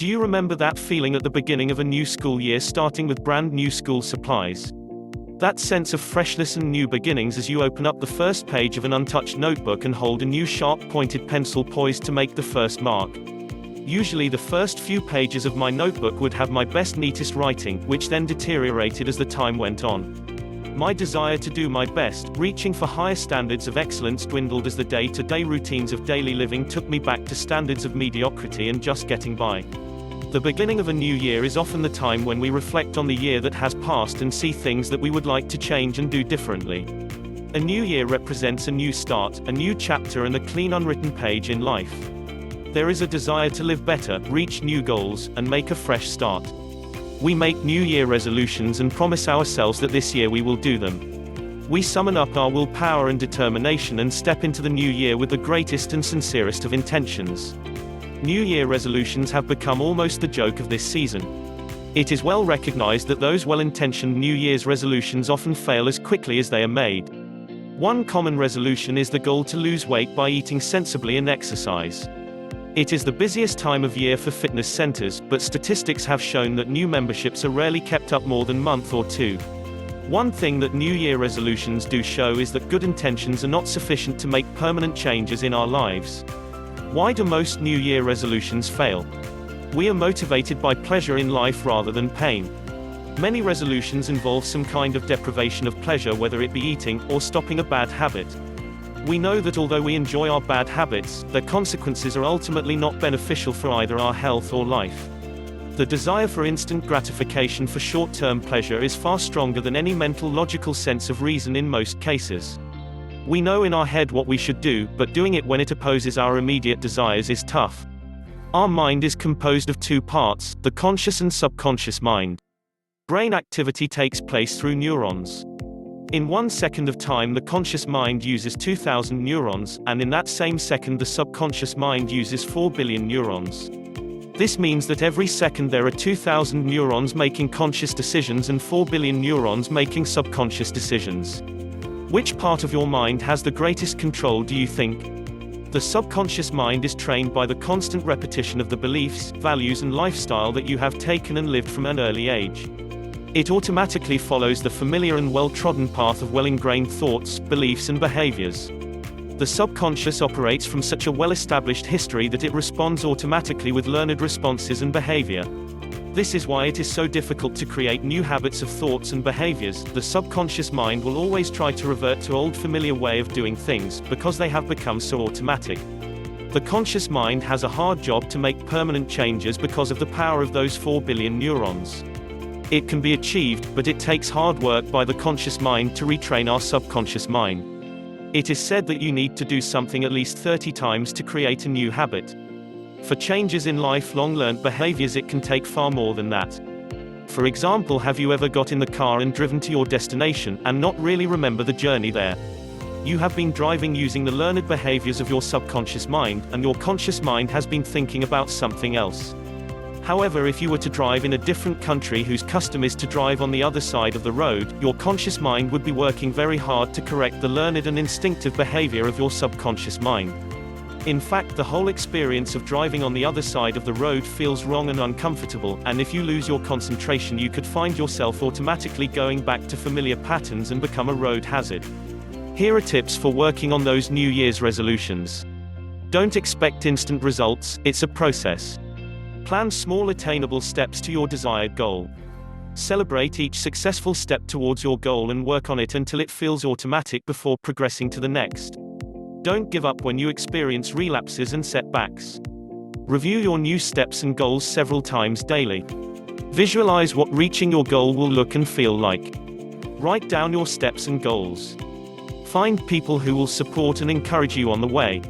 Do you remember that feeling at the beginning of a new school year, starting with brand new school supplies? That sense of freshness and new beginnings as you open up the first page of an untouched notebook and hold a new sharp-pointed pencil poised to make the first mark. Usually the first few pages of my notebook would have my best, neatest writing, which then deteriorated as the time went on. My desire to do my best, reaching for higher standards of excellence, dwindled as the day-to-day routines of daily living took me back to standards of mediocrity and just getting by. The beginning of a new year is often the time when we reflect on the year that has passed and see things that we would like to change and do differently. A new year represents a new start, a new chapter and a clean unwritten page in life. There is a desire to live better, reach new goals, and make a fresh start. We make New Year resolutions and promise ourselves that this year we will do them. We summon up our willpower and determination and step into the new year with the greatest and sincerest of intentions. New Year resolutions have become almost the joke of this season. It is well recognized that those well-intentioned New Year's resolutions often fail as quickly as they are made. One common resolution is the goal to lose weight by eating sensibly and exercise. It is the busiest time of year for fitness centers, but statistics have shown that new memberships are rarely kept up more than a month or two. One thing that New Year resolutions do show is that good intentions are not sufficient to make permanent changes in our lives. Why do most New Year resolutions fail? We are motivated by pleasure in life rather than pain. Many resolutions involve some kind of deprivation of pleasure, whether it be eating or stopping a bad habit. We know that although we enjoy our bad habits, their consequences are ultimately not beneficial for either our health or life. The desire for instant gratification for short-term pleasure is far stronger than any mental, logical sense of reason in most cases. We know in our head what we should do, but doing it when it opposes our immediate desires is tough. Our mind is composed of two parts, the conscious and subconscious mind. Brain activity takes place through neurons. In 1 second of time, the conscious mind uses 2,000 neurons, and in that same second the subconscious mind uses 4 billion neurons. This means that every second there are 2,000 neurons making conscious decisions and 4 billion neurons making subconscious decisions. Which part of your mind has the greatest control, do you think? The subconscious mind is trained by the constant repetition of the beliefs, values and lifestyle that you have taken and lived from an early age. It automatically follows the familiar and well-trodden path of well-ingrained thoughts, beliefs and behaviors. The subconscious operates from such a well-established history that it responds automatically with learned responses and behavior. This is why it is so difficult to create new habits of thoughts and behaviors. The subconscious mind will always try to revert to old familiar way of doing things, because they have become so automatic. The conscious mind has a hard job to make permanent changes because of the power of those 4 billion neurons. It can be achieved, but it takes hard work by the conscious mind to retrain our subconscious mind. It is said that you need to do something at least 30 times to create a new habit. For changes in lifelong learned behaviors it can take far more than that. For example, have you ever got in the car and driven to your destination, and not really remember the journey there? You have been driving using the learned behaviors of your subconscious mind, and your conscious mind has been thinking about something else. However, if you were to drive in a different country whose custom is to drive on the other side of the road, your conscious mind would be working very hard to correct the learned and instinctive behavior of your subconscious mind. In fact, the whole experience of driving on the other side of the road feels wrong and uncomfortable, and if you lose your concentration you could find yourself automatically going back to familiar patterns and become a road hazard. Here are tips for working on those New Year's resolutions. Don't expect instant results, it's a process. Plan small attainable steps to your desired goal. Celebrate each successful step towards your goal and work on it until it feels automatic before progressing to the next. Don't give up when you experience relapses and setbacks. Review your new steps and goals several times daily. Visualize what reaching your goal will look and feel like. Write down your steps and goals. Find people who will support and encourage you on the way.